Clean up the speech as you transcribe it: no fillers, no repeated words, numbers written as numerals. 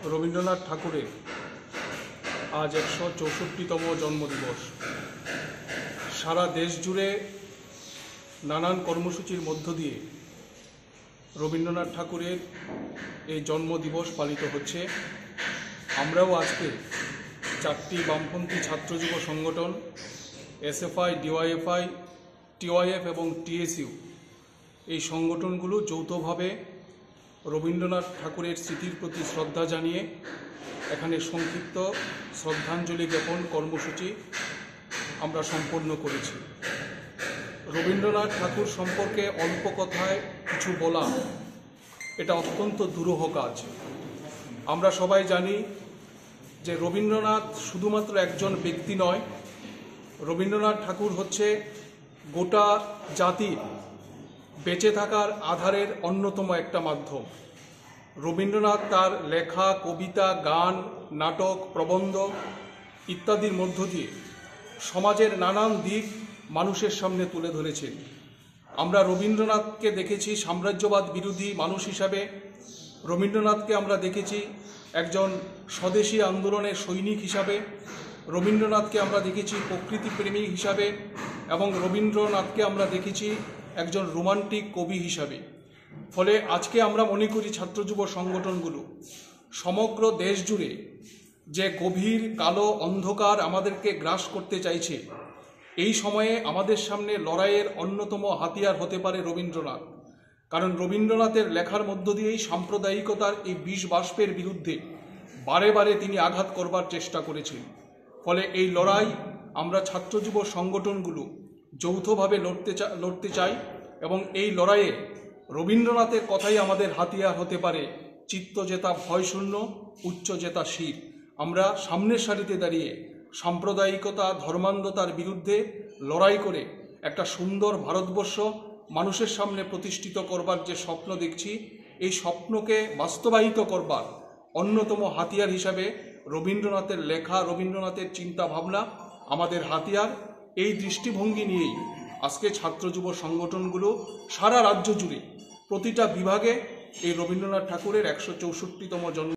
রবীন্দ্রনাথ ঠাকুরের আজ 164তম জন্মদিবস। সারা দেশ জুড়ে নানান কর্মসূচির মধ্য দিয়ে রবীন্দ্রনাথ ঠাকুরের এই জন্মদিবস পালিত হচ্ছে। আমরাও আজকে 4টি বামপন্থী ছাত্র যুব সংগঠন এসএফআই, ডিওয়াইএফআই, টিওয়াইএফ এবং টিএসইউ এই সংগঠনগুলো যৌথভাবে রবীন্দ্রনাথ ঠাকুরের স্মৃতির প্রতি শ্রদ্ধা জানিয়ে এখানে সংক্ষিপ্ত শ্রদ্ধাঞ্জলি জ্ঞাপন কর্মসূচি আমরা সম্পন্ন করেছি। রবীন্দ্রনাথ ঠাকুর সম্পর্কে অল্প কথায় কিছু বলা এটা অত্যন্ত দুরূহ কাজ। আমরা সবাই জানি যে রবীন্দ্রনাথ শুধুমাত্র একজন ব্যক্তি নয়, রবীন্দ্রনাথ ঠাকুর হচ্ছে গোটা জাতির বেঁচে থাকার আধারের অন্যতম একটা মাধ্যম। রবীন্দ্রনাথ তার লেখা, কবিতা, গান, নাটক, প্রবন্ধ ইত্যাদির মধ্য দিয়ে সমাজের নানান দিক মানুষের সামনে তুলে ধরেছেন। আমরা রবীন্দ্রনাথকে দেখেছি সাম্রাজ্যবাদ বিরোধী মানুষ হিসাবে, রবীন্দ্রনাথকে আমরা দেখেছি একজন স্বদেশী আন্দোলনের সৈনিক হিসাবে, রবীন্দ্রনাথকে আমরা দেখেছি প্রকৃতিপ্রেমী হিসাবে এবং রবীন্দ্রনাথকে আমরা দেখেছি একজন রোমান্টিক কবি হিসাবে। ফলে আজকে আমরা মনে করি ছাত্র যুব সংগঠনগুলো সমগ্র দেশ জুড়ে যে গভীর কালো অন্ধকার আমাদেরকে গ্রাস করতে চাইছে, এই সময়ে আমাদের সামনে লড়াইয়ের অন্যতম হাতিয়ার হতে পারে রবীন্দ্রনাথ। কারণ রবীন্দ্রনাথের লেখার মধ্য দিয়েই সাম্প্রদায়িকতার এই বিষ বাষ্পের বিরুদ্ধে বারে বারে তিনি আঘাত করবার চেষ্টা করেছেন। ফলে এই লড়াই আমরা ছাত্র যুব সংগঠনগুলো যৌথভাবে লড়তে চাই এবং এই লড়াইয়ে রবীন্দ্রনাথের কথাই আমাদের হাতিয়ার হতে পারে। চিত্ত জেতা ভয়শূন্য, উচ্চ জেতা শির। আমরা সামনের সারিতে দাঁড়িয়ে সাম্প্রদায়িকতা, ধর্মান্ধতার বিরুদ্ধে লড়াই করে একটা সুন্দর ভারতবর্ষ মানুষের সামনে প্রতিষ্ঠিত করবার যে স্বপ্ন দেখছি, এই স্বপ্নকে বাস্তবায়িত করবার অন্যতম হাতিয়ার হিসাবে রবীন্দ্রনাথের লেখা, রবীন্দ্রনাথের চিন্তা ভাবনা আমাদের হাতিয়ার। এই দৃষ্টিভঙ্গি নিয়েই আজকে ছাত্র যুব সংগঠনগুলো সারা রাজ্য জুড়ে প্রতিটা বিভাগে এই রবীন্দ্রনাথ ঠাকুরের 164তম জন্ম